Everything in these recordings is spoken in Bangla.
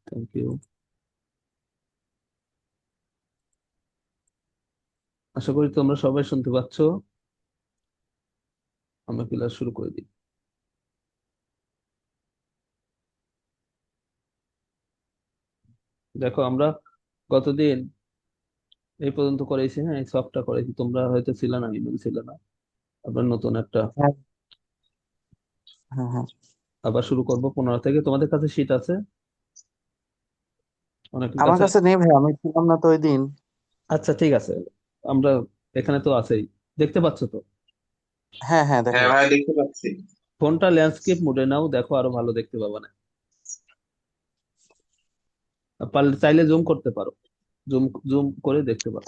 Thank you. আশা করি তোমরা সবাই শুনতে পাচ্ছ। আমরা ক্লাস শুরু করে দিই। দেখো আমরা গতদিন এই পর্যন্ত করেছি, হ্যাঁ, এই সবটা করেছি, তোমরা হয়তো ছিল না, ইমেল ছিল না। আবার নতুন একটা হ্যাঁ, হ্যাঁ, হ্যাঁ। আবার শুরু করব 15 থেকে। তোমাদের কাছে শীট আছে? অনেকের আমার কাছে? কাছে নেই ভাই, আমি ছিলাম না তো ওই দিন। আচ্ছা ঠিক আছে। আমরা এখানে তো আছেই, দেখতে পাচ্ছ তো? হ্যাঁ, হ্যাঁ, দেখা হ্যাঁ ভাই, যাচ্ছে। দেখতে পাচ্ছি। ফোনটা ল্যান্ডস্কেপ মোডে নাও, দেখো আরো ভালো দেখতে পাবা না। আর পারলে চাইলে জুম করতে পারো, জুম জুম করে দেখতে পারো।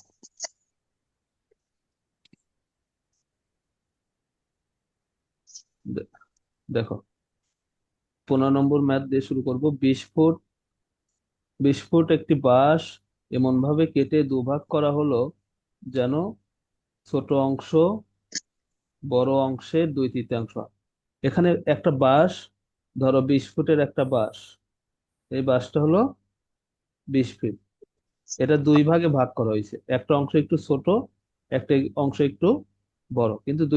দে- দেখো, 15 নম্বর ম্যাথ দিয়ে শুরু করব। 20 ফুট, 20 ফুট একটি বাঁশ এমন ভাবে কেটে দুভাগ করা হলো যেন ছোট অংশ বড় অংশের 2/3 হয়। এখানে একটা বাঁশ, ধরো 20 ফুটের একটা বাঁশ, এই বাঁশটা হলো 20 ফিট। এটা দুই ভাগে ভাগ করা হয়েছে, একটা অংশ একটু ছোট, একটা অংশ একটু বড়, কিন্তু বল।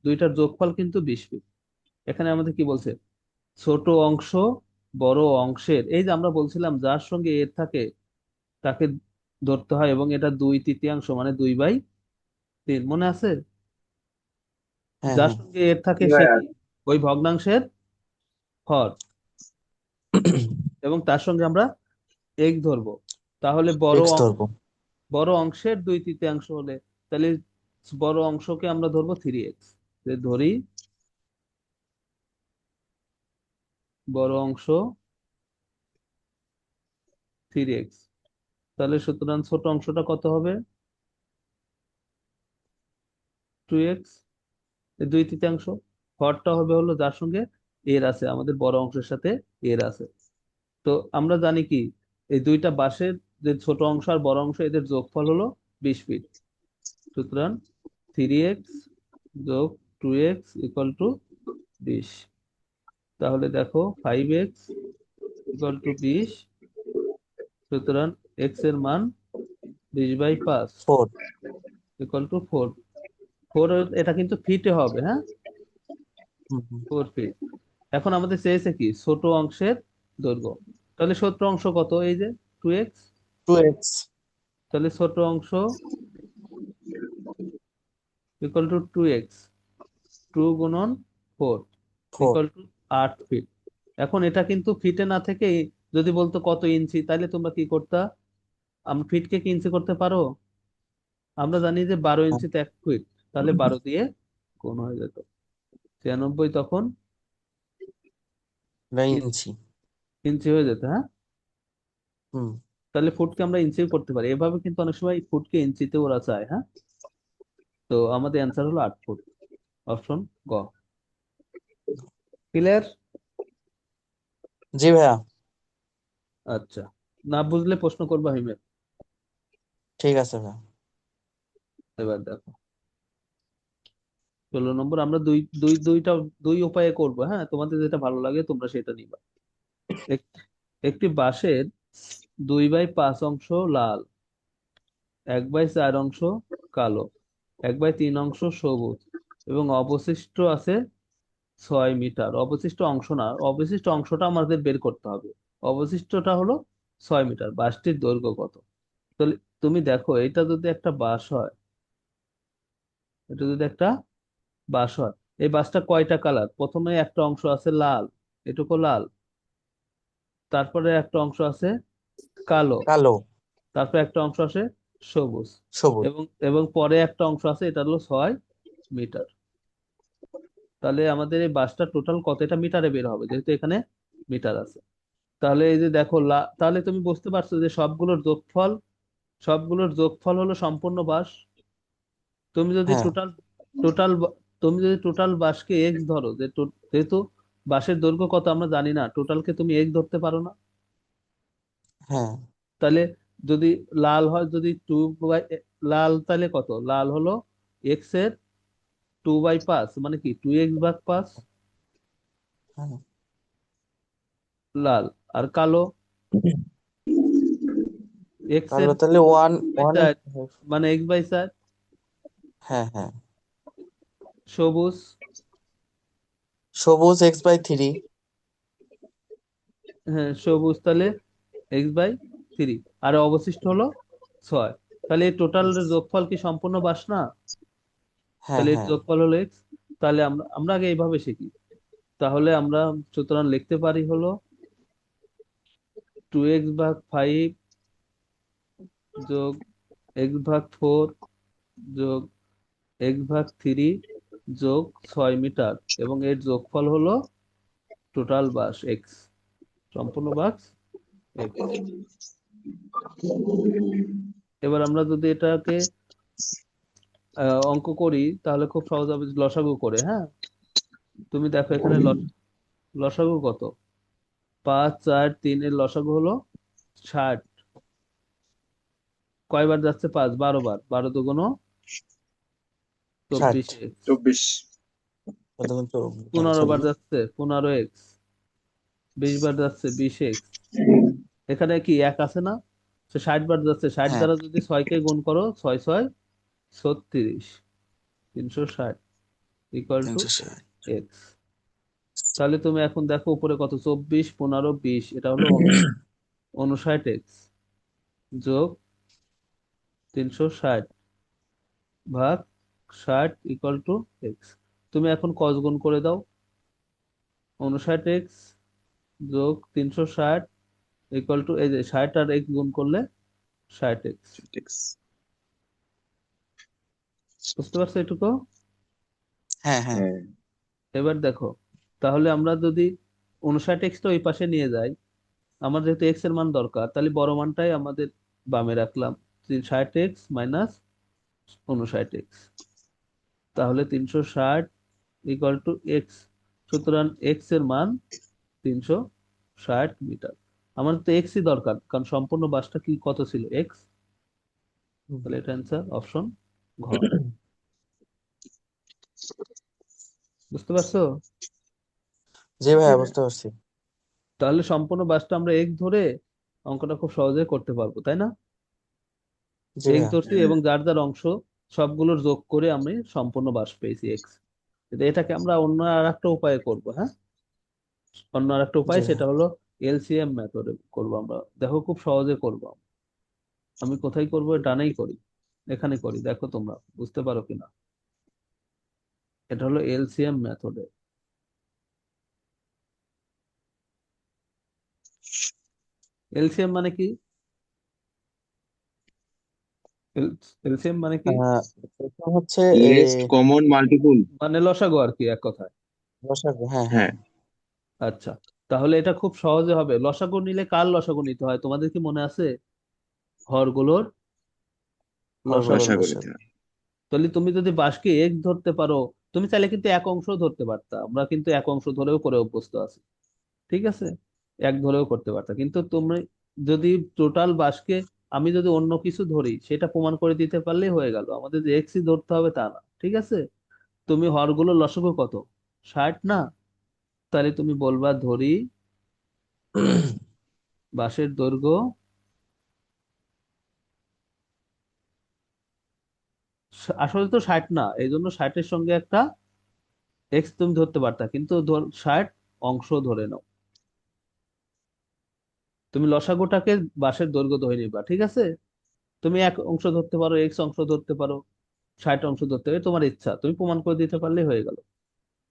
দুইটার যোগফল কিন্তু 20 ফিট। এখানে আমাদের কি বলছে? ছোট অংশ বড় অংশের, এই যে আমরা বলছিলাম যার সঙ্গে এর থাকে তাকে ধরতে হয়, এবং এটা 2/3 মানে 2/3, মনে আছে? হ্যাঁ, যার হ্যাঁ। সঙ্গে এর থাকে জি সে ভাইয়া। কি? ওই ভগ্নাংশের হর, এবং তার সঙ্গে আমরা এক ধরবো। তাহলে এক্স ধরবো। বড় অংশের 2/3 হলে, তাহলে বড় অংশকে আমরা ধরবো 3x। ধরি বড় অংশ 3x, তাহলে সুতরাং ছোট অংশটা কত হবে? 2x। 2/3 হরটা হবে হলো যার সঙ্গে এর আছে, আমাদের বড় অংশের সাথে এর আছে। তো আমরা জানি কি, এই দুইটা বাঁশের যে ছোট অংশ আর বড় অংশ, এদের যোগফল হলো 20 ফিট। সুতরাং 3x যোগ 2x ইকুয়াল টু 20। তাহলে দেখো 5x ইকুয়াল টু 20। সুতরাং এক্স এর মান 20/5 ফোর। Equal to 4। 4, এটা কিন্তু ফিটে হবে, হ্যাঁ, 4 ফিট। এখন আমাদের চেয়েছে কি ছোট অংশের দৈর্ঘ্য। তাহলে ছোট অংশ কত? এই যে 2x। Two x. তাহলে ছোট অংশ ইকুয়াল টু 2x, 2 গুণন 4 ফোর। Equal to 8 fit. এখন এটা কিন্তু ফিটে না থেকে যদি বলতো কত ইঞ্চি, তাহলে তোমরা কি করতা? আমরা ফিটকে কি ইঞ্চি করতে পারো? আমরা জানি যে 12 ইঞ্চিতে 1 ফিট, তাহলে 12 দিয়ে গুণ হয়ে যেত। 96 তখন ইঞ্চি ইঞ্চি। ইঞ্চি হয়ে যেত, হ্যাঁ। হুম। তাহলে ফুটকে আমরা ইঞ্চিও করতে পারি, এভাবে কিন্তু অনেক সময় ফুটকে ইঞ্চিতে ওরা চায়, হ্যাঁ। তো আমাদের অ্যান্সার হলো 8 ফুট, অপশন গ। ক্লিয়ার? জি ভাইয়া। আচ্ছা, না বুঝলে প্রশ্ন করবা হিমেল। ঠিক আছে ভাইয়া। এবার দেখো 16 নম্বর, আমরা দুই উপায়ে করব, হ্যাঁ, তোমাদের যেটা ভালো লাগে তোমরা সেটা নিবা। এক- একটি বাঁশের 2/5 অংশ লাল, 1/4 অংশ কালো, 1/3 অংশ সবুজ, এবং অবশিষ্ট আছে 6 মিটার। অবশিষ্ট অংশ না, অবশিষ্ট অংশটা আমাদের বের করতে হবে। অবশিষ্টটা হলো 6 মিটার। বাঁশটির দৈর্ঘ্য কত? তাহলে তুমি দেখো, এটা যদি একটা বাঁশ হয়, এটা যদি একটা বাঁশ হয়, এই বাঁশটা কয়টা কালার? প্রথমে একটা অংশ আছে লাল, এটুকু লাল। তারপরে একটা অংশ আছে কালো, কালো। তারপরে একটা অংশ আছে সবুজ, সবুজ। এবং এবং পরে একটা অংশ আছে, এটা হলো 6 মিটার। তাহলে আমাদের এই বাসটা টোটাল কতটা মিটারে বের হবে, যেহেতু এখানে মিটার আছে। তাহলে এই যে দেখো তাহলে তুমি বুঝতে পারছো যে সবগুলোর যোগফল হলো সম্পূর্ণ বাস। তুমি যদি হ্যাঁ, টোটাল তুমি যদি টোটাল বাসকে এক্স ধরো, যেহেতু বাসের দৈর্ঘ্য কত আমরা জানি না, টোটালকে তুমি এক্স ধরতে পারো না। হ্যাঁ। তাহলে যদি লাল হয়, যদি লাল, তাহলে কত? লাল হলো এক্স এর 2/5, মানে কি 2x/5 হ্যাঁ। লাল। আর কালো এক্স এর কালো তাহলে ওয়ান বাই ওয়ান। চার, মানে এক্স বাই চার। হ্যাঁ হ্যাঁ। সবুজ, সবুজ x/3। হ্যাঁ সবুজ তাহলে এক্স বাই থ্রি। আর অবশিষ্ট হলো ছয়। তাহলে এই টোটাল যোগফল কি সম্পূর্ণ বাস না? হ্যাঁ তাহলে এর হ্যাঁ। যোগফল হলো এক্স। তাহলে আমরা আমরা আগে এইভাবে শিখি। তাহলে আমরা সুতরাং লিখতে পারি হলো 2x/5 যোগ x/4 যোগ x/3 যোগ 6 মিটার, এবং এর যোগফল হলো টোটাল বাস এক্স, সম্পূর্ণ বাস এক্স। এবার আমরা যদি এটাকে অঙ্ক করি তাহলে খুব সহজ হবে লসাগু করে, হ্যাঁ। তুমি দেখো এখানে লসাগু কত? 5 4 3 এর লসাগু হলো 60। কয়বার যাচ্ছে? 5, 12 বার। 12 দুগুণ 60। 24x। 24। কতক্ষণ তো? 15 বার সরি। যাচ্ছে 15x। 20 বার যাচ্ছে 20x। এখানে কি এক আছে না? সে 60 বার যাচ্ছে, 60 হ্যাঁ। দ্বারা যদি 6কে গুণ করো, 6 6 36, 360 ইকুয়াল টু 360। এক্স। তাহলে তুমি এখন দেখো উপরে কত, 24 15 20, এটা হলো 59x যোগ 360 ভাগ 60 ইকুয়াল টু এক্স। তুমি এখন কস গুণ করে দাও। 59x যোগ 360 ইকুয়াল টু, এই যে 60 আর এক্স গুণ করলে 60x। বুঝতে পারছো এটুকু? হ্যাঁ হ্যাঁ। হ্যাঁ। এবার দেখো, তাহলে আমরা যদি 59x টা ওই পাশে নিয়ে যাই, আমার যেহেতু এক্স এর মান দরকার, তাহলে বড় মানটাই আমাদের বামে রাখলাম। 60x মাইনাস 59x, তাহলে 360 ইকুয়াল টু এক্স। সুতরাং এক্স এর মান 360 মিটার। আমার তো এক্সই দরকার, কারণ সম্পূর্ণ বাসটা কি কত ছিল? এক্স। হুম। তাহলে এটা অ্যান্সার অপশন ঘ। বুঝতে পারছো? জি ভাইয়া, বুঝতে পারছি। তাহলে সম্পূর্ণ বাসটা আমরা এক্স ধরে অঙ্কটা খুব সহজে করতে পারবো, তাই না? জি এক্স ভাইয়া। ধরছি হ্যাঁ। এবং যার যার অংশ সবগুলোর যোগ করে আমি সম্পূর্ণ বাস পেয়েছি এক্স। এটাকে আমরা অন্য আর একটা উপায়ে করব, হ্যাঁ। অন্য আর একটা জি উপায়, ভাইয়া। সেটা হলো এলসিএম মেথডে করব আমরা। দেখো খুব সহজে করব। আমি কোথায় করব? ডানেই করি, এখানে করি, দেখো তোমরা বুঝতে পারো কিনা। এটা হলো এলসিএম মেথডে। এলসিএম মানে কি? এলসিএম মানে কি? এটা হচ্ছে লেস্ট কমন মাল্টিপুল। মানে লসাগু আর কি, এক কথায়। লসাগু। হ্যাঁ হ্যাঁ। হ্যাঁ। আচ্ছা, তাহলে এটা খুব সহজে হবে। লসাগু নিলে কার লসাগু নিতে হয় তোমাদের কি মনে আছে? হরগুলোর লসাগু। হরগোলের রসাগরিত। লসাগু। তাহলে তুমি যদি বাঁশকে এক ধরতে পারো, তুমি চাইলে কিন্তু এক অংশ ধরতে পারতা। আমরা কিন্তু এক অংশ ধরেও করে অভ্যস্ত আছি, ঠিক আছে। এক ধরেও করতে পারতা, কিন্তু তুমি যদি টোটাল বাঁশকে, আমি যদি অন্য কিছু ধরি সেটা প্রমাণ করে দিতে পারলেই হয়ে গেল। আমাদের যে এক্সই ধরতে হবে তা না, ঠিক আছে। তুমি হরগুলোর লসাগু কত? 60 না? তাহলে তুমি বলবা ধরি বাঁশের দৈর্ঘ্য আসলে তো 60 না, এই জন্য 60-এর সঙ্গে একটা এক্স তুমি ধরতে পারতা, কিন্তু 60 অংশ ধরে নাও। তুমি লসাগুটাকে বাঁশের দৈর্ঘ্য ধরে নিবা, ঠিক আছে। তুমি এক অংশ ধরতে পারো, এক্স অংশ ধরতে পারো, 60 অংশ ধরতে পারো, তোমার ইচ্ছা, তুমি প্রমাণ করে দিতে পারলেই হয়ে গেল।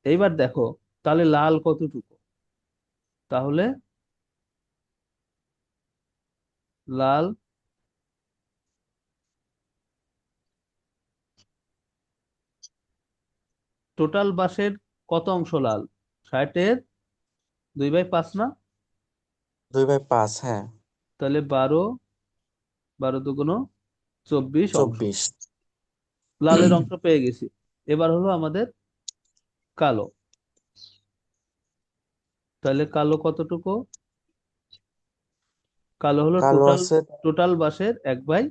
এইবার দেখো, তাহলে লাল কতটুকু? তাহলে লাল টোটাল বাঁশের কত অংশ লাল? 60-এর 2/5 না? 2/5। হ্যাঁ। তাহলে 12, 12 দুগুণ 24 অংশ। 24। লালের অংশ পেয়ে গেছি। এবার হলো আমাদের কালো। তাহলে কালো কতটুকু? কালো হলো কালো টোটাল, আছে টোটাল বাঁশের 1/4।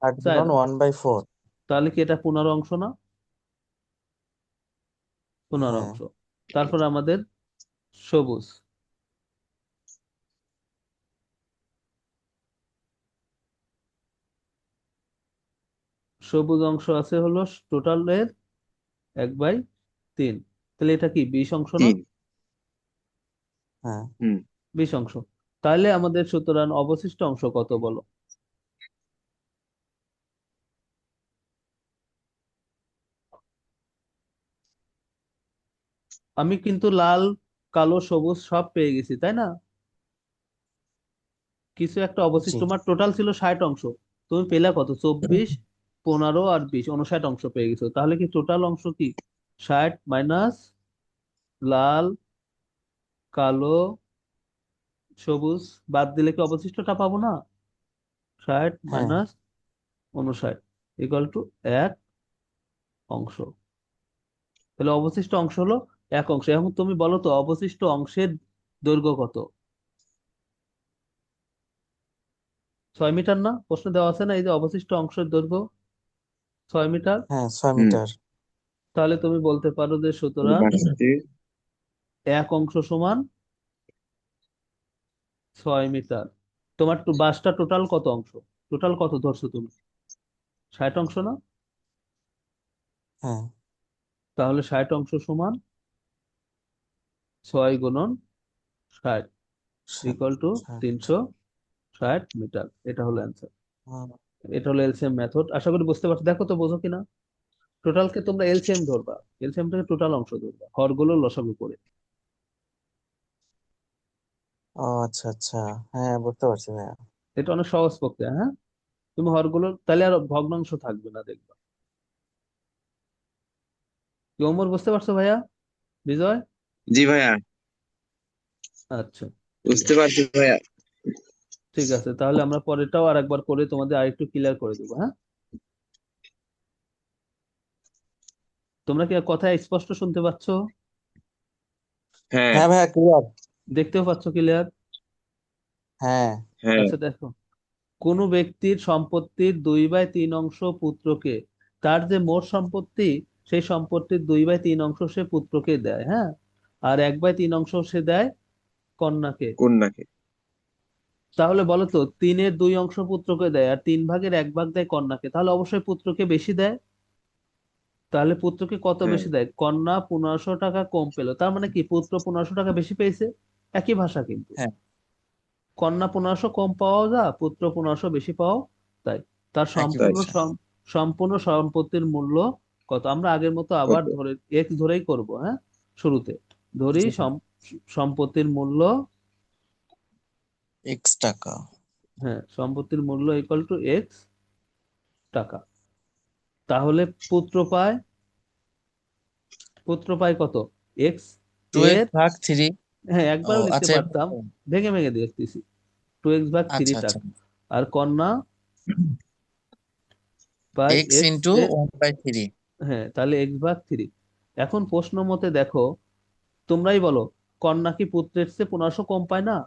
8/1/4। তাহলে কি এটা 15 অংশ না? 15 হ্যাঁ। অংশ। তারপর আমাদের সবুজ। সবুজ অংশ আছে হলো টোটালের 1/3, তাহলে এটা কি 20 অংশ না? 3। হ্যাঁ 20 অংশ। তাহলে আমাদের সুতরাং অবশিষ্ট অংশ কত বলো? আমি কিন্তু লাল, কালো, সবুজ সব পেয়ে গেছি, তাই না? কিছু একটা অবশিষ্ট, জি তোমার টোটাল ছিল 60 অংশ, তুমি পেলে কত? 24, 15 আর 20, 59 অংশ পেয়ে গেছো। তাহলে কি টোটাল অংশ কি 60 মাইনাস লাল, কালো, সবুজ বাদ দিলে কি অবশিষ্টটা পাবো না? 60 হ্যাঁ মাইনাস 59 ইকুয়াল টু 1 অংশ। তাহলে অবশিষ্ট অংশ হলো 1 অংশ। এখন তুমি বলো তো অবশিষ্ট অংশের দৈর্ঘ্য কত? 6 মিটার না? প্রশ্ন দেওয়া আছে না, এই যে অবশিষ্ট অংশের দৈর্ঘ্য 6 মিটার। হ্যাঁ 6 মিটার। তাহলে তুমি বলতে পারো যে সুতরাং বাসটি 1 অংশ সমান 6 মিটার। তোমার বাসটা টোটাল কত অংশ? টোটাল কত ধরছো তুমি? 60 অংশ না? হ্যাঁ তাহলে 60 অংশ সমান 6 গুণন 60 ষাট ইকুয়াল টু ষাট 360 মিটার। এটা হলো অ্যান্সার। হুম, এটা হলো এলসিএম মেথড। আশা করি বুঝতে পারছো, দেখো তো বোঝো কিনা। টোটালকে তোমরা এলসিএম ধরবা, এলসিএম থেকে টোটাল অংশ ধরবা, হরগুলো লসাগু করে। ও আচ্ছা আচ্ছা, হ্যাঁ বুঝতে পারছি ভাইয়া। এটা অনেক সহজ প্রক্রিয়া, হ্যাঁ। তুমি হরগুলো তাহলে আর ভগ্নাংশ থাকবে না, দেখবা। কি ওমর, বুঝতে পারছো ভাইয়া? বিজয়? জি ভাইয়া, আচ্ছা, ঠিক বুঝতে আছে। পারছি ভাইয়া। ঠিক আছে, তাহলে আমরা পরেরটাও আর একবার করে তোমাদের আরেকটু ক্লিয়ার করে দেবো, হ্যাঁ। তোমরা কি কথা স্পষ্ট শুনতে পাচ্ছো? হ্যাঁ হ্যাঁ ভাইয়া ক্লিয়ার। দেখতেও পাচ্ছ ক্লিয়ার? হ্যাঁ হ্যাঁ আচ্ছা দেখো, কোনো ব্যক্তির সম্পত্তির 2/3 অংশ পুত্রকে, তার যে মোট সম্পত্তি সেই সম্পত্তির 2/3 অংশ সে পুত্রকে দেয়, হ্যাঁ। আর 1/3 অংশ সে দেয় কন্যাকে। কন্যাকে। তাহলে বলো তো, 3/2 অংশ পুত্রকে দেয় আর 3/1 দেয় কন্যাকে, তাহলে অবশ্যই পুত্রকে বেশি দেয়। তাহলে পুত্রকে কত হ্যাঁ বেশি দেয়? কন্যা 1500 টাকা কম পেলো, তার মানে কি পুত্র 1500 টাকা বেশি পেয়েছে। একই ভাষা কিন্তু। হ্যাঁ কন্যা 1500 কম পাওয়া যা, পুত্র 1500 বেশি পাও তাই। তার একই তাই। ভাষা। সম্পূর্ণ সম্পত্তির মূল্য কত? আমরা আগের মতো আবার কত? ধরে এক্স ধরেই করব, হ্যাঁ। শুরুতে ধরি জি ভাই। সম্পত্তির মূল্য, X টাকা। হ্যাঁ, সম্পত্তির মূল্য ইকুয়াল টু এক্স টাকা। তাহলে পুত্র পায়, পুত্র পায় কত? এক্স টু এর, এক্স ভাগ থ্রি। হ্যাঁ ও একবারও লিখতে আচ্ছা এবার পারতাম, ভেঙে ভেঙে দেখতেছি। 2x/3 আচ্ছা আচ্ছা। টাকা। আর কন্যা পায় এক্স এক্স ইন্টু এর, 1/3। হ্যাঁ তাহলে x/3। এখন প্রশ্ন মতে দেখো, তোমরাই বলো, কন্যা কি পুত্রের চেয়ে 1500 কম পায় না?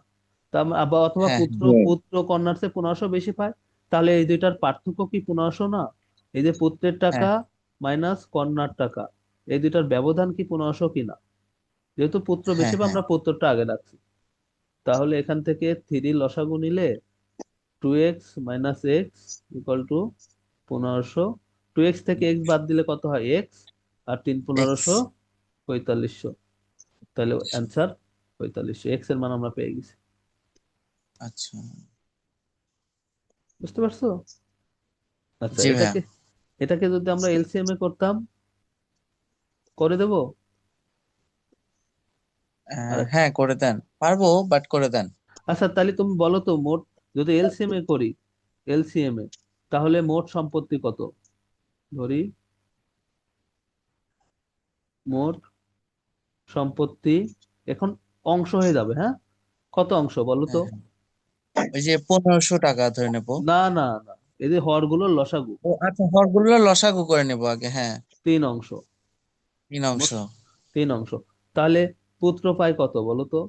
অথবা হ্যাঁ পুত্র হ্যাঁ পুত্র কন্যার চেয়ে 1500 বেশি পায়। তাহলে এই দুইটার পার্থক্য কি 1500 না? এই যে পুত্রের হ্যাঁ টাকা মাইনাস কন্যার টাকা, এই দুইটার ব্যবধান কি 1500 কিনা? যেহেতু পুত্র হ্যাঁ বেশি পায়, হ্যাঁ আমরা পুত্রটা আগে রাখছি। তাহলে এখান থেকে 3 লসাগু নিলে 2x - x equal to 1500। 2x থেকে x বাদ দিলে কত হয়? x। আর 3 1500 এক্স। 4500। তাহলে অ্যান্সার 4500, এক্স এর মান আমরা পেয়ে গেছি। আচ্ছা। বুঝতে পারছো? আচ্ছা, জি ভাইয়া। এটাকে এটাকে যদি আমরা এলসিএম এ করতাম, করে দেব। আর হ্যাঁ করে দেন, পারবো বাট করে দেন। আচ্ছা, তাহলে তুমি বলো তো মোট, যদি এলসিএম এ করি, এলসিএম এ তাহলে মোট সম্পত্তি কত? ধরি মোট সম্পত্তি, এখন অংশ হয়ে যাবে, হ্যাঁ। কত অংশ বলো তো? হ্যাঁ হ্যাঁ, ওই যে 1500 টাকা ধরে নেবো। না না না, এই যে হরগুলোর লসাগু, ও আচ্ছা, হরগুলো লসাগু করে নেবো আগে, হ্যাঁ। 3 অংশ, 3 অংশ। মোট 3 অংশ। তাহলে পুত্র পায় কত বলো তো?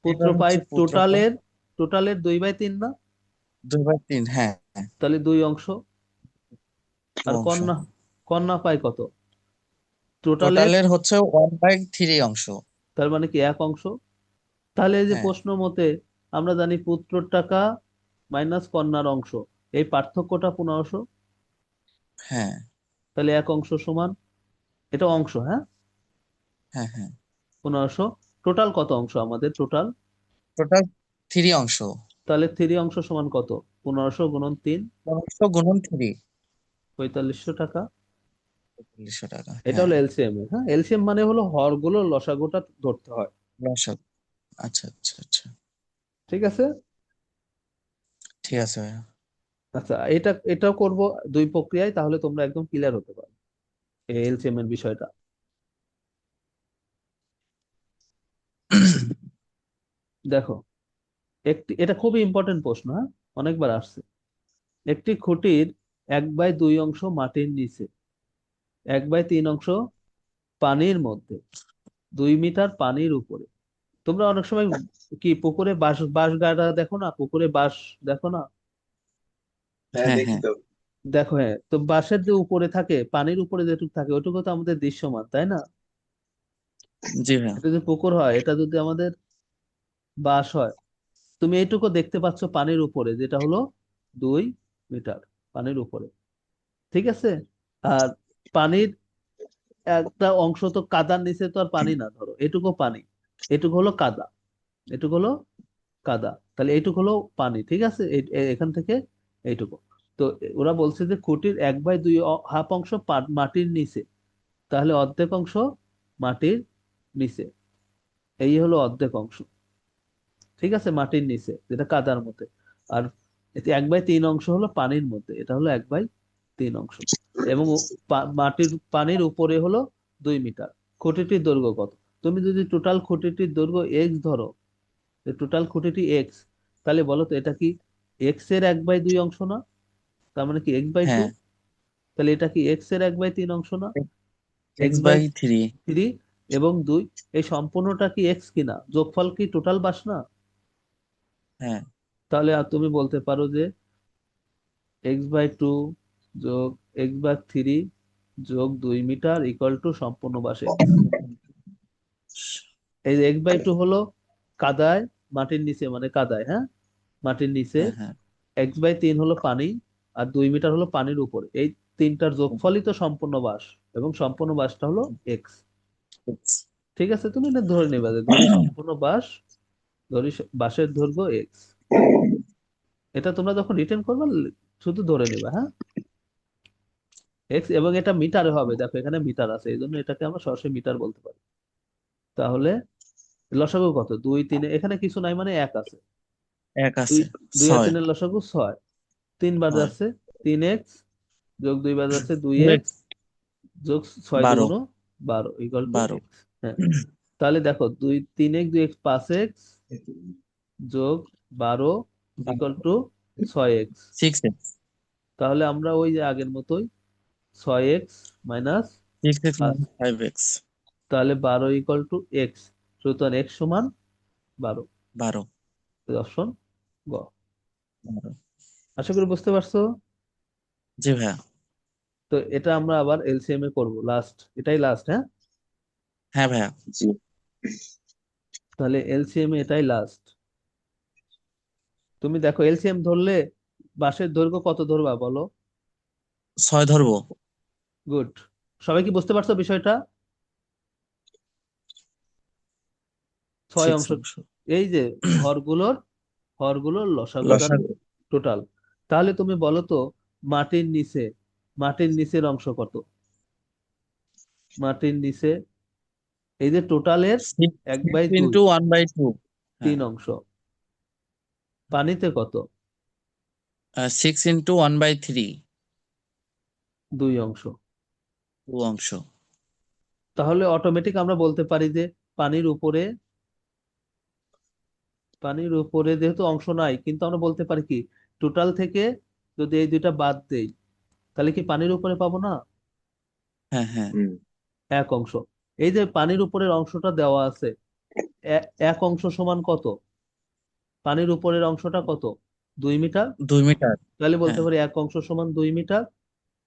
পুত্র এবার পায় হচ্ছে পুত্রটা টোটালের 2/3 না? 2/3, হ্যাঁ হ্যাঁ, তাহলে 2 অংশ। আর 2 অংশ। কন্যা, কন্যা পায় কত? টোটালের, টোটালের হচ্ছে 1/3 অংশ। তার মানে কি 1 অংশ। তাহলে এই যে হ্যাঁ প্রশ্ন মতে আমরা জানি পুত্রর টাকা মাইনাস কন্যার অংশ, এই পার্থক্যটা 1500। হ্যাঁ তাহলে এক অংশ সমান, এটা অংশ, হ্যাঁ, হ্যাঁ হ্যাঁ 1500। টোটাল কত অংশ আমাদের টোটাল? টোটাল 3 অংশ। তাহলে 3 অংশ সমান কত? 1500 গুণন 3, 1500 গুণন 3। 4500 টাকা। 4500 টাকা, এটা হ্যাঁ। হলো এলসিএম এর, হ্যাঁ, এলসিএম মানে হলো হরগুলো লসাগুটা ধরতে হয়। দর্শক, আচ্ছা আচ্ছা আচ্ছা, ঠিক আছে। ঠিক আছে ভাইয়া। আচ্ছা, এটাও করব দুই প্রক্রিয়ায়, তাহলে তোমরা একদম ক্লিয়ার হতে পারো এলসিএম এর বিষয়টা। দেখো, এটা খুবই ইম্পর্টেন্ট প্রশ্ন, হ্যাঁ, অনেকবার আসছে। একটি খুঁটির 1/2 অংশ মাটির নিচে, 1/3 অংশ পানির মধ্যে, 2 মিটার পানির উপরে। তোমরা অনেক সময় কি পুকুরে বাঁশ বাঁশ গাড়া দেখো না, পুকুরে বাঁশ দেখো না? হ্যাঁ, হ্যাঁ দেখি হ্যাঁ, তো। দেখো, হ্যাঁ, তো বাঁশের যে উপরে থাকে, পানির উপরে যেটুকু থাকে ওটুকু তো আমাদের দৃশ্যমান, তাই না? জি ভাইয়া। এটা যদি পুকুর হয়, এটা যদি আমাদের বাঁশ হয়, তুমি এইটুকু দেখতে পাচ্ছ পানির উপরে, যেটা হলো 2 মিটার পানির উপরে। ঠিক আছে। আর পানির একটা অংশ তো কাদার নিচে, তো আর পানি না, ধরো এটুকু পানি, এটুকু হলো কাদা, এটুকু হলো কাদা, তাহলে এইটুকু হলো পানি। ঠিক আছে, এখান থেকে এইটুকু। তো ওরা বলছে যে খুঁটির 1/2 হাফ অংশ মাটির নিচে, তাহলে অর্ধেক অংশ মাটির নিচে, এই হলো অর্ধেক অংশ। ঠিক আছে, মাটির নিচে যেটা কাদার মধ্যে। আর এতে 1/3 অংশ হলো পানির মধ্যে, এটা হলো 1/3 অংশ। এবং মাটির পানির উপরে হলো 2 মিটার। খুঁটিটির দৈর্ঘ্য কত? তুমি যদি টোটাল খুঁটিটির দৈর্ঘ্য এক্স ধরো, টোটাল খুঁটিটি এক্স, তাহলে বলো তো এটা কি এক্স এর 1/2 অংশ না? তার মানে কি x/2। হ্যাঁ, তাহলে এটা কি এক্স এর 1/3 অংশ না? X x bye bye three 3 এবং 2, এই সম্পূর্ণটা কি এক্স কিনা, যোগফল কি টোটাল বাস না? হ্যাঁ, তাহলে আর তুমি বলতে পারো যে x/2 যোগ x/3 যোগ 2 মিটার ইকুয়াল টু সম্পূর্ণ বাস এক্স। এই যে x/2 হলো কাদায়, মাটির নিচে মানে কাদায়, হ্যাঁ, মাটির নিচে। হ্যাঁ হ্যাঁ, x/3 হলো পানি, আর 2 মিটার হলো পানির উপর। এই তিনটার যোগফলই তো সম্পূর্ণ বাস, এবং সম্পূর্ণ বাসটা হলো এক্স। এক্স। ঠিক আছে, তুমি এটা ধরে নেবে যে ধরি সম্পূর্ণ বাস, ধরি বাসের দৈর্ঘ্য এক্স। এটা তোমরা যখন রিটার্ন করবে শুধু ধরে নেবে, হ্যাঁ, এক্স, এবং এটা মিটারে হবে। দেখো এখানে মিটার আছে, এই জন্য এটাকে আমরা সরাসরি মিটার বলতে পারি। তাহলে লসাগু কত? 2 3, এখানে কিছু নাই মানে এক আছে। এক দুই আছে। দুই আর 6। তিনের লসাগু 6। 3 বার হয়। যাচ্ছে 3x, যোগ 2 বার যাচ্ছে 2x, 2x। যোগ 6 12। 2 12 ইকুয়াল টু 12। এক্স। হ্যাঁ, তাহলে দেখো 3x 5x যোগ 12 ইকুয়াল টু 6x। 6x। তাহলে আমরা ওই যে আগের মতোই 6x minus, 6x minus 5x। তাহলে 12 ইকুয়াল টু এক্স। সুতরাং এক্স সমান 12। 12। অপশন গ। 12। আশা করি বুঝতে পারছো। জি ভাইয়া। তো এটা আমরা আবার এলসিএম এ করব লাস্ট, এটাই লাস্ট, হ্যাঁ। হ্যাঁ ভাইয়া। জি। তাহলে এলসিএম এ এটাই লাস্ট। তুমি দেখো এলসিএম ধরলে বাঁশের দৈর্ঘ্য কত ধরবা বলো? 6 ধরবো। গুড। সবাই কি বুঝতে পারছো বিষয়টা? 6 অংশ, 6 অংশ। এই যে হরগুলোর হরগুলোর লসাগুটা লসাগু। টোটাল। তাহলে তুমি বলো তো মাটির নিচে, মাটির নিচের অংশ কত? মাটির নিচে, এই যে টোটালের 1/2, ইন্টু 1/2। হ্যাঁ। 3 অংশ। পানিতে কত? 6 ইন্টু 1/3। 2 অংশ। 2 অংশ। তাহলে অটোমেটিক আমরা বলতে পারি যে পানির উপরে, পানির উপরে যেহেতু অংশ নাই, কিন্তু আমরা বলতে পারি কি টোটাল থেকে যদি এই দুইটা বাদ দেই, তাহলে কি পানির উপরে পাবো না? হ্যাঁ হ্যাঁ। হুম। এক অংশ। এই যে পানির উপরের অংশটা দেওয়া আছে, এক অংশ সমান কত? পানির উপরের অংশটা কত? 2 মিটার। 2 মিটার। তাহলে বলতে হ্যাঁ। পারি এক অংশ সমান 2 মিটার।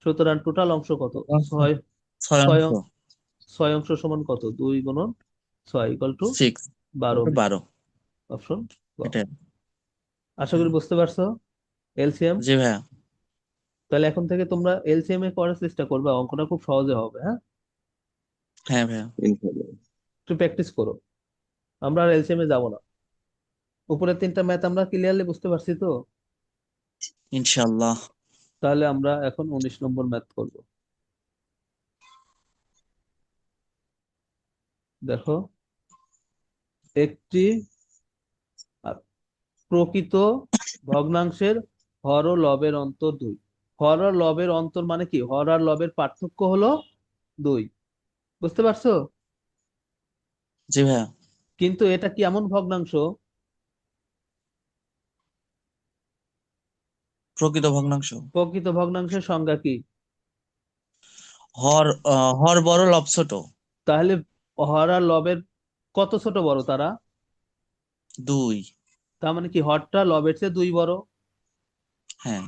সুতরাং টোটাল অংশ কত? ছয়। 6 ছয় অংশ। 6 অংশ সমান কত? 2 × 6 ইকুয়াল টু 6 12 মিটার। 12। অপশন গ। এটাই। আশা হ্যাঁ। করি বুঝতে পারছো এলসিএম। জি ভাইয়া। তাহলে এখন থেকে তোমরা এলসিএম এ করার চেষ্টা করবে, অঙ্কটা খুব সহজে হবে। হ্যাঁ, হ্যাঁ ভাইয়া। ইনশাল্লাহ। একটু প্র্যাকটিস করো। আমরা আর এলসিএম এ যাবো না। উপরের তিনটা ম্যাথ আমরা ক্লিয়ারলি বুঝতে পারছি তো? ইনশাল্লাহ। তাহলে আমরা এখন 19 নম্বর ম্যাথ করব। দেখো, একটি আহ, প্রকৃত ভগ্নাংশের হর ও লবের অন্তর 2। হর আর লবের অন্তর মানে কি? হর আর লবের পার্থক্য হলো 2। বুঝতে পারছো? জি ভাইয়া। কিন্তু এটা কি এমন ভগ্নাংশ? প্রকৃত ভগ্নাংশ। প্রকৃত ভগ্নাংশের সংজ্ঞা কি? হর হর বড় লব ছোট। তাহলে হর আর লবের কত ছোট বড় তারা? 2। তার মানে কি হরটা লবের চেয়ে 2 বড়। হ্যাঁ।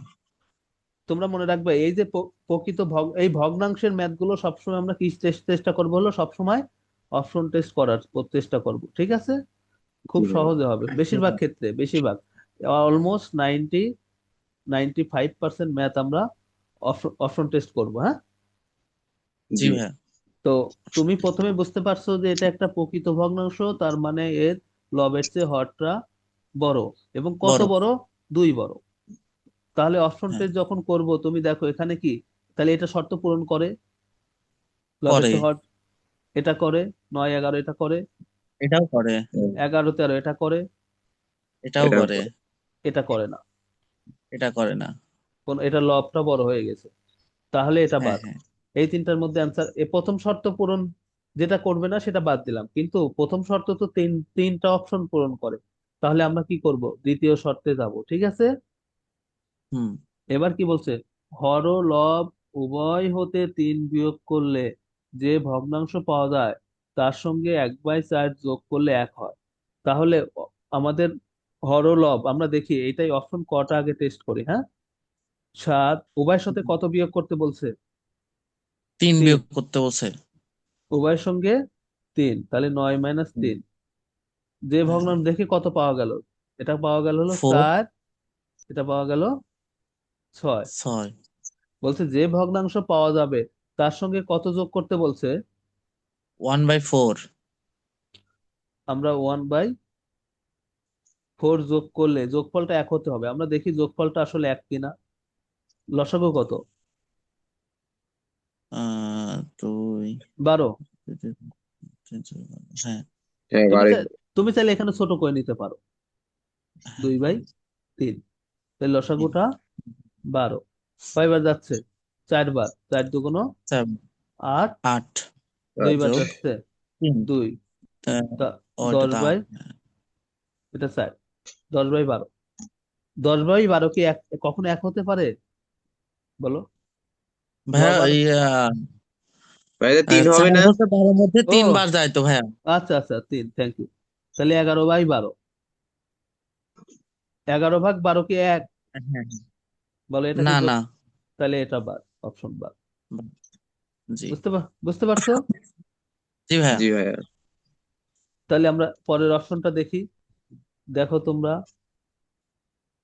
তোমরা মনে রাখবে, এই যে প্রকৃত এই ভগ্নাংশের ম্যাথ গুলো সবসময় আমরা কি চেষ্টা করবো হলো সবসময় অপশন টেস্ট করার চেষ্টা করব, ঠিক আছে? খুব জি ভাইয়া। সহজে হবে বেশিরভাগ ক্ষেত্রে, বেশিরভাগ অলমোস্ট 95% ম্যাথ আমরা অপশন টেস্ট করবো। হ্যাঁ, জি জি। ভাইয়া। তো তুমি প্রথমে বুঝতে পারছো যে এটা একটা প্রকৃত ভগ্নাংশ, তার মানে এর লবের চেয়ে হরটা বড়। এবং কত বড়। বড়? 2 বড়। তাহলে অপশন হ্যাঁ। টেস্ট যখন করব, তুমি দেখো এখানে কি, তাহলে এটা শর্ত পূরণ করে, লবের করে। চেয়ে হর এটা করে, 9 11 এটা করে, এটাও করে। হ্যাঁ, 11 13 এটা করে, এটাও এটাও করে। করে। এটা করে না। এটা করে না। কোন এটা লবটা বড় হয়ে গেছে, তাহলে এটা হ্যাঁ বাদ। হ্যাঁ। এই তিনটার মধ্যে অ্যান্সার, এ প্রথম শর্ত পূরণ যেটা করবে না সেটা বাদ দিলাম, কিন্তু প্রথম শর্ত তো তিনটা অপশন পূরণ করে। তাহলে আমরা কি করব? দ্বিতীয় শর্তে যাব, ঠিক আছে? হুম। এবার কি বলছে? হর ও লব উভয় হতে 3 বিয়োগ করলে যে ভগ্নাংশ পাওয়া যায় তার সঙ্গে 1/4 যোগ করলে 1 হয়। তাহলে আমাদের হর ও লব আমরা দেখি, এটাই অপশন কটা আগে টেস্ট করি। হ্যাঁ, 7 উভয়ের সাথে কত বিয়োগ করতে বলছে? 3 3। বিয়োগ করতে বলছে। উভয়ের সঙ্গে 3, তাহলে 9 - 3। যে ভগ্নাংশ দেখে কত পাওয়া গেল? এটা পাওয়া গেল হলো 4। 4, এটা পাওয়া গেল 6। 6। বলছে যে ভগ্নাংশ পাওয়া যাবে তার সঙ্গে কত যোগ করতে বলছে? 1/4। আমরা 1/4 যোগ করলে যোগফলটা 1 হতে হবে। আমরা দেখি যোগফলটা আসলে 1 কিনা। লসাগু কত? 2। 12। হ্যাঁ হ্যাঁ, তুমি বাড়ি। তুমি চাইলে এখানে ছোট করে নিতে পারো, হ্যাঁ। 2/3। তাহলে 3। লসাগুটা 12। কয়বার যাচ্ছে? 4 বার। 4 দুগুণ 7। 8। 8 2 বার যোগ যাচ্ছে 3। 2। ও এটা দশ তা। বাই এটা 4, 10/12। 10/12 কি কখনো 1 হতে পারে? বলো। ভাইয়া লব আর এই ভাইয়া 3 হবে 4 না? হতে 12 মধ্যে ও 3 বার যায় তো ভাইয়া। আচ্ছা আচ্ছা, 3, থ্যাংক ইউ। তাহলে 11/12। 11/12 কি 1? হ্যাঁ। বলো এটা কি না যোগ? না। তাহলে এটা বাদ, অপশন বাদ। জি। বুঝতে পারছো? জি ভাইয়া। জি ভাইয়া। তাহলে আমরা পরের অপশনটা দেখি। দেখো তোমরা,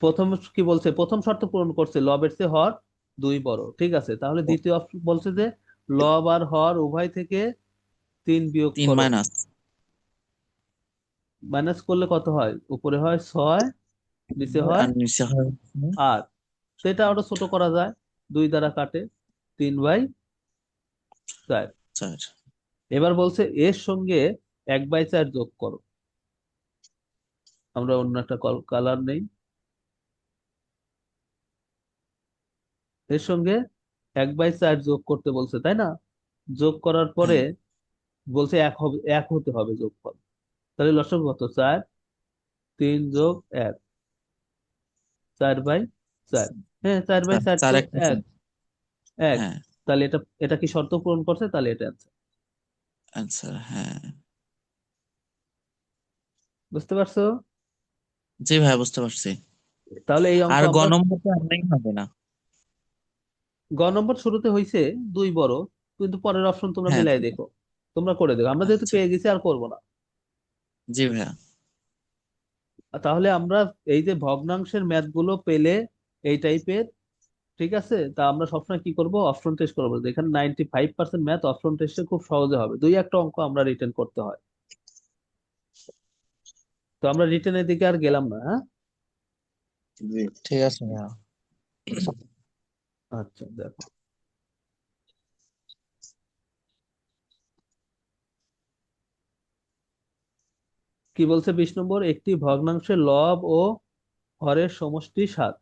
প্রথম কি বলছে? প্রথম শর্ত পূরণ করছে লবের চেয়ে হর 2 বড়, ঠিক আছে। তাহলে দ্বিতীয় অপশন বলছে যে লব আর হর উভয় থেকে 3 বিয়োগ 3 করো। মাইনাস। মাইনাস করলে কত হয়? উপরে হয় 6, নিচে হয় আর নিচে হয় 8। তো এটা আরো ছোট করা যায়, 2 দ্বারা কাটে, 3/4। 4। এবার বলছে এর সঙ্গে 1/4 যোগ করো। আমরা অন্য একটা কালার নেই। এর সঙ্গে 1/4 যোগ করতে বলছে, তাই না? যোগ করার পরে হ্যাঁ। বলছে 1 হবে, 1 হতে হবে যোগফল। তাহলে লসাগু কত? 4, 3 যোগ 1, 4/4। হ্যাঁ, 4/4 4 তো একটা 1, 1। হ্যাঁ তাহলে এটা এটা কি শর্ত পূরণ করছে? তাহলে এটা answer। আনসার। হ্যাঁ। বুঝতে পারছো? জি ভাইয়া বুঝতে পারছি। তাহলে এই অঙ্ক আর গ আমরা, নম্বরটা আমরাই হবে না। গ নম্বর শুরুতে হয়েছে 2 বড়, কিন্তু পরের অপশন তোমরা হ্যাঁ। মিলাই দেখো, তোমরা করে দেখো। আমরা যেহেতু আচ্ছা। পেয়ে গেছি আর করবো না। জি ভাইয়া। তাহলে আমরা এই যে ভগ্নাংশের ম্যাথ গুলো পেলে এই টাইপের ঠিক আছে, তা আমরা সবসময় কি করব, অপশন টেস্ট করবো। এখানে 95% ম্যাথ অপশন টেস্টে খুব সহজে হবে, দুই একটা অঙ্ক আমরা রিটেন করতে হয়। তো আমরা রিটেনের দিকে আর গেলাম না, হ্যাঁ। জি ঠিক আছে ভাইয়া। আচ্ছা দেখো কি বলছে, 20 নম্বর, একটি ভগ্নাংশের লব ও হরের সমষ্টি 7।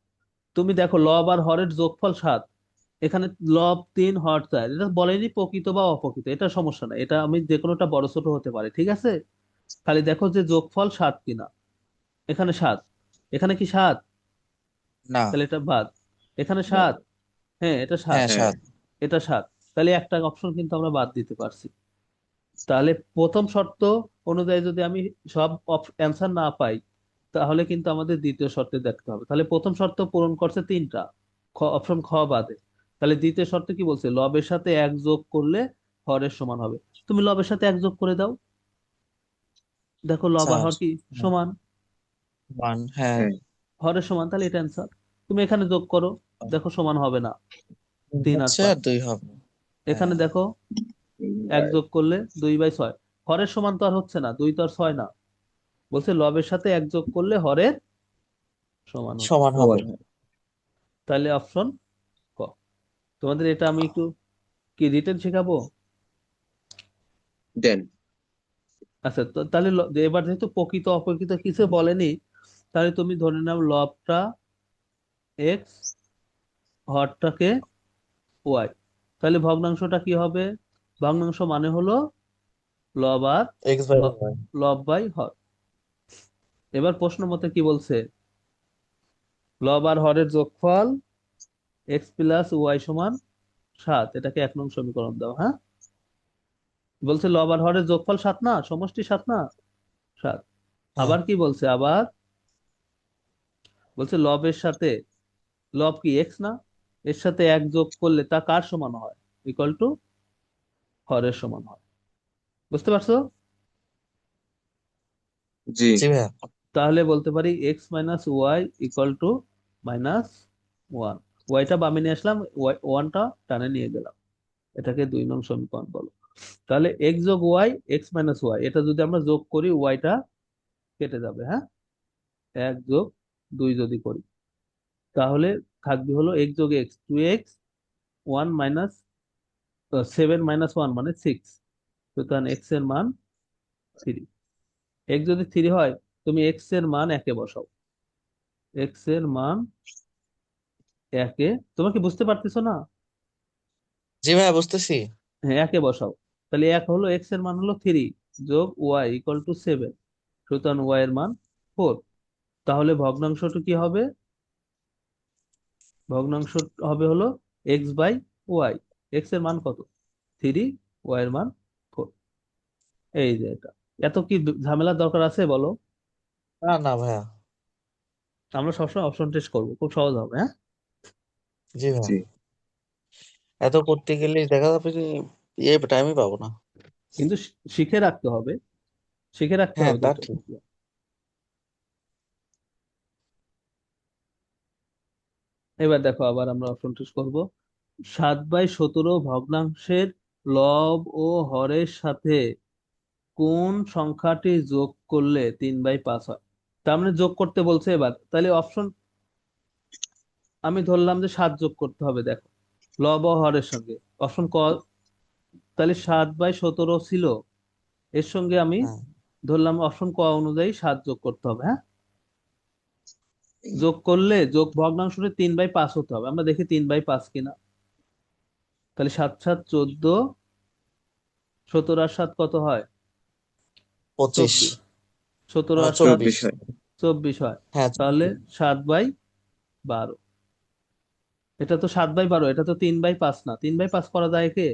তুমি দেখো লব আর হরের যোগফল 7, এখানে লব 3 হর 4, এটা বলেনি প্রকৃত বা অপ্রকৃত, এটা সমস্যা না, এটা আমি যে কোনোটা বড় ছোট হতে পারে, ঠিক আছে। খালি দেখো যে যোগফল 7 কিনা। এখানে 7, এখানে কি 7? না। তাহলে এটা বাদ। এখানে না, 7, হ্যাঁ এটা 7, হ্যাঁ, হ্যাঁ 7। এটা 7। তাহলে একটা অপশন কিন্তু আমরা বাদ দিতে পারছি। তাহলে প্রথম শর্ত অনুযায়ী যদি আমি সব অ্যান্সার না পাই, তাহলে কিন্তু আমাদের দ্বিতীয় শর্তে দেখতে হবে। তাহলে প্রথম শর্ত পূরণ করছে 3টা, অপশন খ বাদে। তাহলে দ্বিতীয় শর্তে কি বলছে, লবের সাথে 1 যোগ করলে হরের সমান হবে। তুমি লবের সাথে 1 যোগ করে দাও, দেখো লব আর 4। হর কি সমান, 1। হ্যাঁ। হ্যাঁ হরের সমান, তাহলে এটা অ্যান্সার। তুমি এখানে যোগ করো, দেখো সমান হবে না, 3 3 আর হচ্ছে 5। আর 2 হবে। এখানে হ্যাঁ। দেখো 1 যোগ করলে 2/6, হরের সমান তো আর হচ্ছে না, 2 তো আর 6 না। বলছে লবের সাথে 1 যোগ করলে হরের সমান হচ্ছে। সমান হবে। সমান হয়। তাহলে অপশন ক। তোমাদের এটা আমি একটু কি রিটেন শেখাবো। দেন। আচ্ছা, তো তাহলে এবার যেহেতু প্রকৃত অপ্রকৃত কিছু বলেনি, তাহলে তুমি ধরে নাও লবটা এক্স, হরটাকে ওয়াই। তাহলে ভগ্নাংশটা কি হবে, ভগ্নাংশ মানে হলো লব আর x/y। লব বাই হর। এবার প্রশ্ন মতে কি বলছে, লব আর হরের যোগফল এক্স প্লাস ওয়াই সমান 7, এটাকে 1 নং সমীকরণ দাও, হ্যাঁ। বলছে লব আর হরের যোগফল 7 না, সমষ্টি 7 না, 7। হ্যাঁ। আবার কি বলছে, আবার বলছে লবের সাথে, লব কি এক্স না, এর সাথে 1 যোগ করলে তা কার সমান হয়, ইকুয়াল টু হরের সমান হয়। বুঝতে পারছো? জি জি ভাইয়া। তাহলে বলতে পারি x minus y equal to -1। ওয়াইটা বামে নিয়ে আসলাম, ওয়ানটা টানে নিয়ে গেলাম, এটাকে 2 নং সমীকরণ বলো। তাহলে এক্স যোগ ওয়াই, এক্স মাইনাস ওয়াই, এটা যদি আমরা যোগ করি ওয়াইটা কেটে যাবে, হ্যাঁ। 1 যোগ 2 যদি করি, তাহলে থাকবে হলো এক্স যোগ এক্স 2x, 7 - 1 মানে 6। সুতরাং এক্স এর মান 3। এক্স যদি 3 হয়, তুমি এক্স এর মান একে বসাও, এক্স এর মান একে। তোমার কি বুঝতে পারতেছো না? জি ভাইয়া, বুঝতেছি। হ্যাঁ একে বসাও। তাহলে এক হলো, এক্স এর মান হলো 3 যোগ ওয়াই ইকুয়াল টু 7, সুতরাং ওয়াই এর মান 4। তাহলে ভগ্নাংশটা কি হবে, ভগ্নাংশ হবে হলো এক্স বাই ওয়াই। এক্স এর মান কত, 3, ওয়াই এর মান 4। এই যে এটা, এত কি ঝামেলার দরকার আছে বলো। না না ভাইয়া। আমরা সবসময় অপশন টেস্ট করবো, খুব সহজ হবে, হ্যাঁ। জি ভাইয়া। জি এত করতে গেলে দেখা যাবে যে টাইমই পাবো না। কিন্তু শিখে রাখতে হবে, শিখে রাখতে হ্যাঁ, হবে তা দুইটা ঠিক। প্রক্রিয়া। এবার দেখো আবার আমরা অপশন টেস্ট করবো। 7/17 ভগ্নাংশের লব ও হরের সাথে কোন সংখ্যাটি যোগ করলে 3/5 হয়। তার মানে যোগ করতে বলছে এবার, তাহলে অপশন আমি ধরলাম যে 7 যোগ করতে হবে, দেখো লব ও হরের সঙ্গে, অপশন ক। তাহলে 7/17 ছিল, এর সঙ্গে আমি হ্যাঁ। ধরলাম অপশন ক অনুযায়ী 7 যোগ করতে হবে, হ্যাঁ। যোগ করলে যোগ ভগ্নাংশটা 3/5 হতে হবে, আমরা দেখি 3/5 কিনা। তাহলে 7 - 7 = 14, 17 আর 7 কত হয়, 25। 24। 17 আর 7 24 24। হয়। 24 হয়। হ্যাঁ, তাহলে 24। 7/12, এটা তো 7/12, এটা তো 3/5 না, 3/5 করা যায় কে,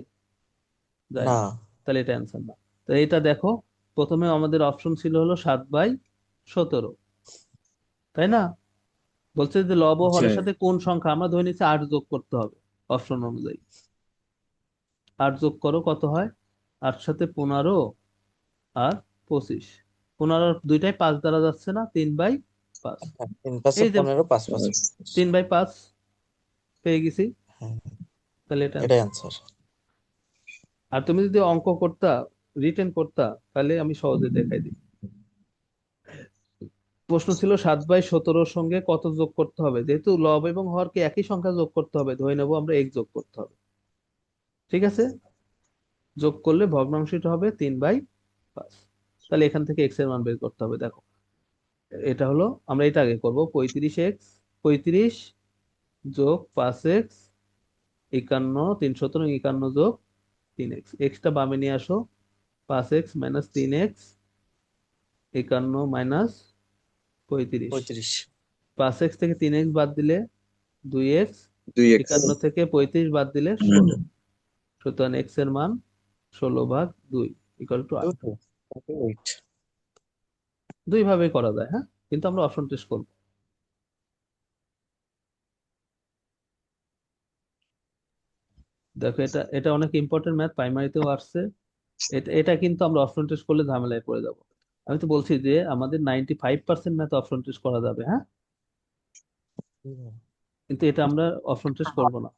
যায় না। না। তাহলে এটা অ্যান্সার না। তো এটা দেখো, প্রথমে আমাদের অপশন ছিল হলো 7/17, তাই না। বলছে যে লব ও আচ্ছা হরের সাথে কোন সংখ্যা, আমরা ধরে নিচ্ছি 8 যোগ করতে হবে অপশন অনুযায়ী। 8 যোগ করো কত হয়, 8 সাথে 15 আর 25। 15 দুইটাই 5 দ্বারা যাচ্ছে না, 3/5। 3 × 5 এই = যে 15, 5 × 5 = 25। 3/5, পেয়ে গেছি। হ্যাঁ, তাহলে এটা এটাই answer। অ্যান্সার। আর তুমি যদি অঙ্ক করতা, রিটেন করতা, তাহলে আমি সহজে দেখাই দিই। প্রশ্ন ছিল 7/17 সঙ্গে কত যোগ করতে হবে, যেহেতু লব এবং হরকে একই সংখ্যা যোগ করতে হবে, ধরে নেবো আমরা x যোগ করতে হবে। ঠিক আছে, যোগ করলে ভগ্নাংশটা হবে 3/5। তাহলে এখান থেকে x এর মান বের করতে হবে। দেখো, এটা হলো, আমরা এটা আগে করব। 35x, 35 যোগ 5x, 51, 3 × 51 যোগ 3x। এক্সটা বামে নিয়ে আসো, 5x - 3x, 51 - 35। 35। 5x থেকে 3x বাদ দিলে 2x, 2x 51 থেকে 35 বাদ দিলে 16। সুতরাং x এর মান 16/2 = 8। 48। দুই ভাবে করা যায়, হ্যাঁ, কিন্তু আমরা অপশন টেস্ট করব। দেখো, এটা এটা অনেক ইম্পর্টেন্ট ম্যাথ, প্রাইমারিতেও আসছে। এটা এটা কিন্তু আমরা অপশন টেস্ট করলে ঝামেলায় পড়ে যাব। আমি তো বলছি যে আমাদের 95% ম্যাথ অপশন টেস্ট করা যাবে, হ্যাঁ, কিন্তু এটা আমরা অপশন টেস্ট করব না,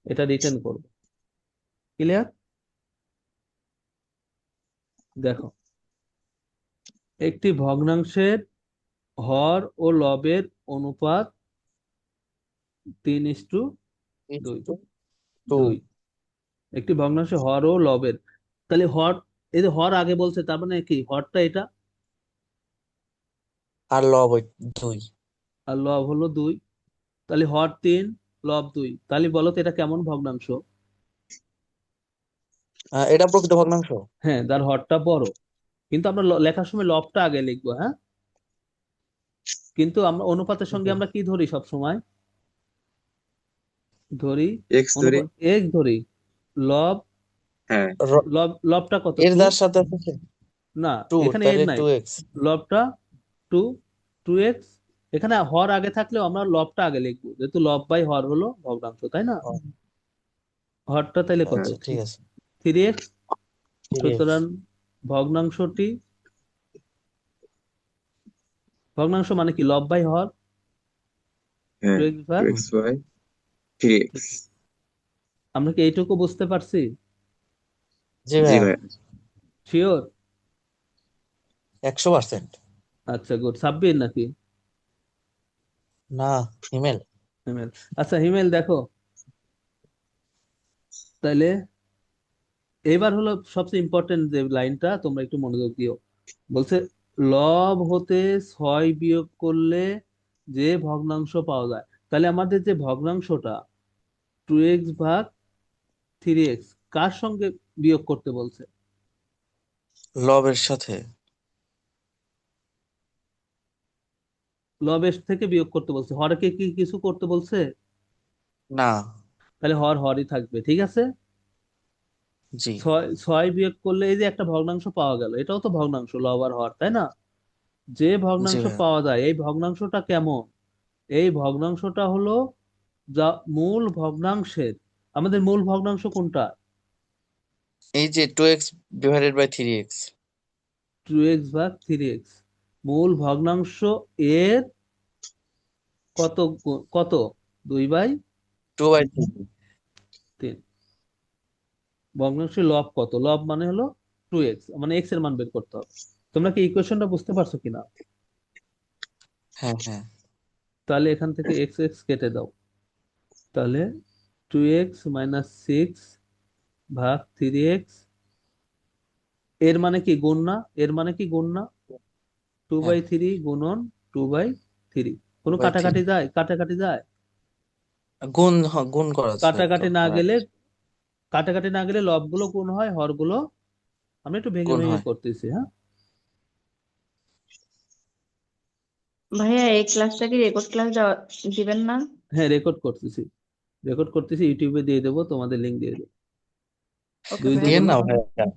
এটা রিটেন করব। ক্লিয়ার? দেখো, একটি ভগ্নাংশের হর ও লবের অনুপাত 3:2। 2। 2। একটি ভগ্নাংশের হর ও লবের, তাহলে হর, এই যে হর আগে বলছে, তার মানে কি হরটা এটা, আর লব 2। আর লব হলো 2। তাহলে হর 3, লব 2, তাহলে বলো তো এটা কেমন ভগ্নাংশ? এটা প্রকৃত ভগ্নাংশ। হ্যাঁ, তার হরটা বড়, কিন্তু আমরা লেখার সময় লবটা আগে লিখবো, হ্যাঁ, কিন্তু আমরা অনুপাতের সঙ্গে আমরা কি ধরি সব সময়? ধরি x ধরে। অনুপাত, এক ধরি। লব, হ্যাঁ লবটা কত, এর 2? যার সাথে আছে না, 2, এখানে এর তাহলে নাই। 2x। লবটা 2, 2x। এখানে হর আগে থাকলেও আমরা লবটা আগে লিখবো, যেহেতু লব বাই হর হলো ভগ্নাংশ, তাই না? হরটা তাইলে কত, আচ্ছা, ঠিক আছে। 3x। 3x। সুতরাং ভগ্নাংশটি, ভগ্নাংশ মানে কি, লব বাই হর, হ্যাঁ 2x ভাগ 2x/3x। আমরা কি এইটুকু বুঝতে পারছি? জি জি ভাইয়া, ভাই। শিওর? 100%। আচ্ছা, গুড। সাব্বির নাকি? না, হিমেল। হিমেল। আচ্ছা হিমেল, দেখো তাইলে এবার হলো সবচেয়ে ইম্পর্টেন্ট যে লাইনটা, তোমরা একটু মনোযোগ দিও। বলছে লব হতে 6 বিয়োগ করলে যে ভগ্নাংশ পাওয়া যায়। তাহলে আমাদের যে ভগ্নাংশটা 2x ভাগ 3x, কার সঙ্গে বিয়োগ করতে বলছে? লবের সাথে। লবের থেকে বিয়োগ করতে বলছে, হরকে কি কিছু করতে বলছে? না। তাহলে হর হরই থাকবে, ঠিক আছে। জি। 6 বিয়োগ করলে এই যে একটা ভগ্নাংশ পাওয়া গেল, এটাও তো ভগ্নাংশ, লব আর হর, তাই না? যে জি ভগ্নাংশ ভাইয়া। পাওয়া যায়, এই ভগ্নাংশটা কেমন? এই ভগ্নাংশটা হলো যা মূল ভগ্নাংশের, আমাদের মূল ভগ্নাংশ কোনটা? এই যে 2x/3x। 2x ভাগ 3x, মূল ভগ্নাংশ এর কত কত, 2/3। 2/3। ভগ্নাংশের লব কত? লব মানে হলো 2x, মানে x এর মান বের করতে হবে। তোমরা কি ইকুয়েশনটা বুঝতে পারছো কিনা? হ্যাঁ হ্যাঁ। তাহলে এখান থেকে x x কেটে দাও। তাহলে 2x - 6 ভাগ 3x, এর মানে কি গুণ না? এর মানে কি গুণ না? টু হ্যাঁ, বাই থ্রি গুণন 2/3। কোনো 2/3। কাটাকাটি যায়? কাটাকাটি যায়? গুণ করা যায় তো, কাটাকাটি না মানে গেলে, কাটাকাটি না গেলে লবগুলো গুণ হয়, হরগুলো আমরা একটু ভেঙে গুণ ভেঙে হয়। করতেছি, হ্যাঁ। ভাইয়া এই ক্লাসটা কি রেকর্ড ক্লাস দিবেন না? হ্যাঁ, রেকর্ড করতেছি, রেকর্ড করতেছি, ইউটিউবে দিয়ে দেবো, তোমাদের লিঙ্ক দিয়ে দেবো। ওকে দুই ভাইয়া, দিয়েন না দুগুণ, ধন্যবাদ। ভাইয়া।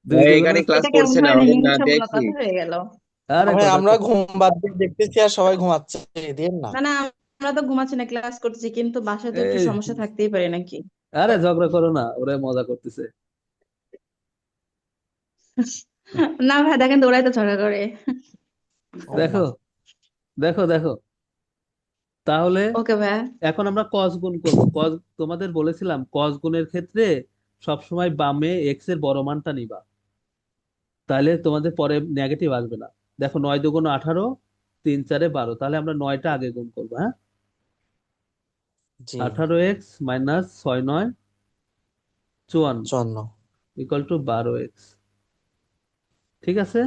দুই ভাই দুগুণ, এখানে ক্লাস এটা কেমন করছে না, ধরনের আমাদের না হিংসামূলক দেখি। কথা হয়ে গেল? আরে ভাই, কথা আমরা ঘুম বাদ দিয়ে দেখতেছি আর সবাই ঘুমাচ্ছে। দিয়েন না। না না, আমরা তো ঘুমাচ্ছি না, ক্লাস করতেছি, কিন্তু বাসায় তো একটু এই, সমস্যা থাকতেই পারে নাকি? আরে ঝগড়া করো না, ওরা মজা করতেছে। না ভাই, দেখেন তো ওরাই তো ঝগড়া করে। ও মা। দেখো, দেখো, দেখো, তাহলে ওকে ভাইয়া। এখন আমরা কস গুণ করব। কস, তোমাদের বলেছিলাম কস গুণের ক্ষেত্রে সবসময় বামে এক্স এর বড় মানটা নিবা, তাহলে তোমাদের পরে নেগেটিভ আসবে না। দেখো 9 × 2 = 18, 3 × 4 = 12, তাহলে আমরা 9টা আগে গুণ করবো। হ্যাঁ, জি 18x - 6 × 9 = 54 54 = 12x। ঠিক আছে,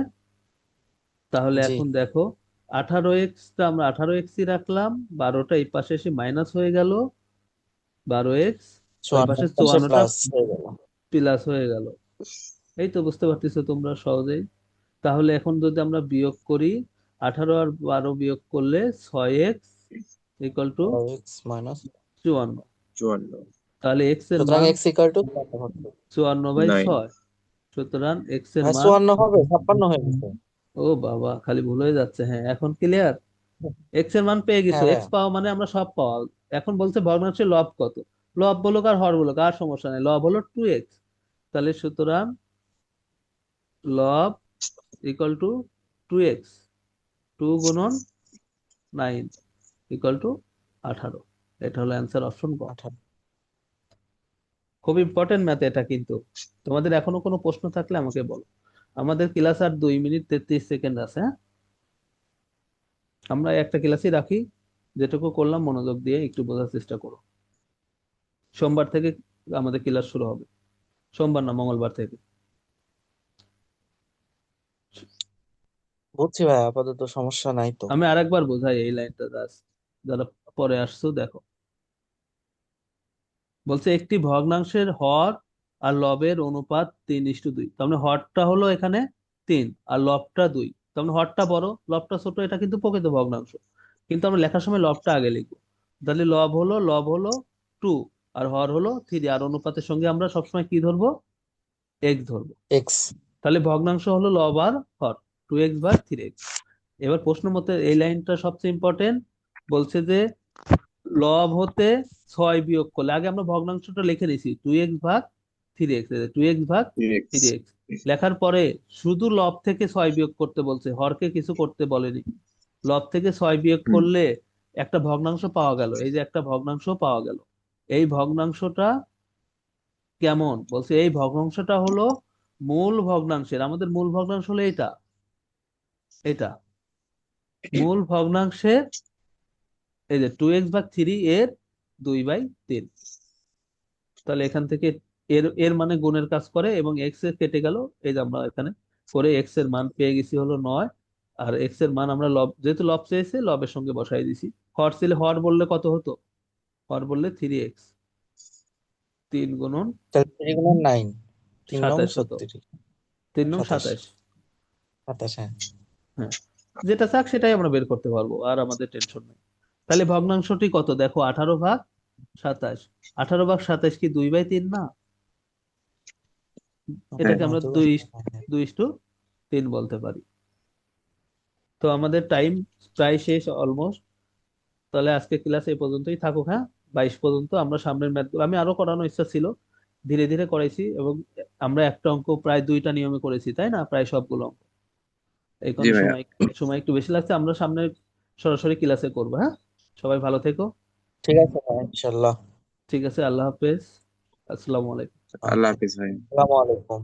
তাহলে জি এখন দেখো 18x টা আমরা 18x-ই রাখলাম, 12টা এই পাশে এসে মাইনাস হয়ে গেল, 12x ওই 54 পাশে পাশে 54টা প্লাস হয়ে গেল। প্লাস হয়ে গেল। এই তো বুঝতে পারতেছো তোমরা সহজেই। তাহলে এখন যদি আমরা বিয়োগ করি, 18 আর 12 বিয়োগ করলে 6x = x মাইনাস 54। 54। তাহলে x এর সুতরাং মান x ইকুয়াল টু 54 9। 54/6। সুতরাং x এর হ্যাঁ মান, 54 হবে, 56 হয়ে গেছে। ও বাবা খালি ভুল হয়ে যাচ্ছে। হ্যাঁ, এখন ক্লিয়ার। এক্স এর মান পেয়ে গেছো, হ্যাঁ এক্স ভাইয়া। পাওয়া মানে আমরা সব পাওয়া। এখন বলছে ভগ্নাংশের লব কত। লব বলুক আর হর বলুক, আর সমস্যা নেই, লব হলো 2x। তাহলে সুতরাং লব ইকুয়াল টু 2x, 2 গুণন 9 = 18। এটা হলো অ্যান্সার, অপশন গ। 28 খুব ইম্পর্টেন্ট ম্যাথ এটা কিন্তু। তোমাদের এখনো কোনো প্রশ্ন থাকলে আমাকে বলো। আমাদের ক্লাস আর 2 মিনিট 33 সেকেন্ড আছে। হ্যাঁ, আমরা একটা ক্লাসই রাখি, যেটুকু করলাম মনোযোগ দিয়ে একটু বোঝার চেষ্টা করো। সোমবার থেকে আমাদের ক্লাস শুরু হবে, সোমবার না মঙ্গলবার থেকে। বুঝছি ভাই, আপাতত সমস্যা নাই তো। আমি আরেকবার বোঝাই এই লাইনটা, যারা পরে আসছো দেখো। বলছে একটি ভগ্নাংশের হর আর লবের অনুপাত 3:2। তার মানে হরটা হলো এখানে 3 আর লবটা 2। তার মানে হরটা বড়, লবটা ছোট, এটা কিন্তু প্রকৃত ভগ্নাংশ। কিন্তু আমরা লেখার সময় লবটা আগে লিখবো। তাহলে লব হলো 2 আর হর হলো 3, আর অনুপাতের সঙ্গে আমরা সবসময় কি ধরবো? x ধরবো। x তাহলে ভগ্নাংশ হলো লব আর হর, 2x/3x। এবার প্রশ্ন মতে এই লাইনটা সবচেয়ে ইম্পর্টেন্ট। বলছে যে লব হতে 6 বিয়োগ করলে, আগে আমরা ভগ্নাংশটা লিখে নিছি 2x/3x, 2x/3x 3x। লেখার পরে শুধু লব থেকে 6 বিয়োগ করতে বলছে, হরকে কিছু করতে বলেনি। লব থেকে 6 বিয়োগ হুম। করলে একটা ভগ্নাংশ পাওয়া গেল, এই যে একটা ভগ্নাংশ পাওয়া গেল। এই ভগ্নাংশটা কেমন? বলছে এই ভগ্নাংশটা হলো মূল ভগ্নাংশের, আমাদের মূল ভগ্নাংশ হলো এটা, এটা মূল ভগ্নাংশের, এই যে 2x/3 এর 2/3। তাহলে এখান থেকে এর এর মানে গুণের কাজ করে এবং এক্স এর কেটে গেল। এই যে আমরা এখানে করে এক্স এর মান পেয়ে গেছি হলো 9। আর এক্স এর মান আমরা লব, যেহেতু লব চেয়েছে লবের সঙ্গে বসাই দিছি। হর ছিল, হর বললে কত হতো? হর বললে 3x, 3 গুণন তাহলে 3 গুণন 9, 3 নং 27 হতো, 36, 3 নং 27, 27। 27 হ্যাঁ। হ্যাঁ, যেটা চাক সেটাই আমরা বের করতে পারবো, আর আমাদের টেনশন নেই। তাহলে ভগ্নাংশটি কত দেখো, 18/27। 18/27 কি 2/3 না? হ্যাঁ। এটাকে আমরা তো 2:3 বলতে পারি। তো আমাদের টাইম প্রায় শেষ অলমোস্ট। তাহলে আজকে ক্লাস এই পর্যন্তই থাকুক। হ্যাঁ, 22 পর্যন্ত। আমরা সামনের ম্যাথগুলো আমি আরো করানোর ইচ্ছা ছিল, ধীরে ধীরে করাইছি, এবং আমরা একটা অঙ্ক প্রায় 2টা নিয়মে করেছি, তাই না? প্রায় সবগুলো অঙ্ক। এই জি কারণে ভাইয়া। সময় সময় একটু বেশি লাগছে। আমরা সামনে সরাসরি ক্লাসে করবো। হ্যাঁ, সবাই ভালো থেকো। ঠিক আছে ভাই, ইনশাল্লাহ। ঠিক আছে, আল্লাহ হাফেজ, আসসালামু আলাইকুম। আল্লাহ আচ্ছা, হাফিজ ভাই। আসসালামু আলাইকুম।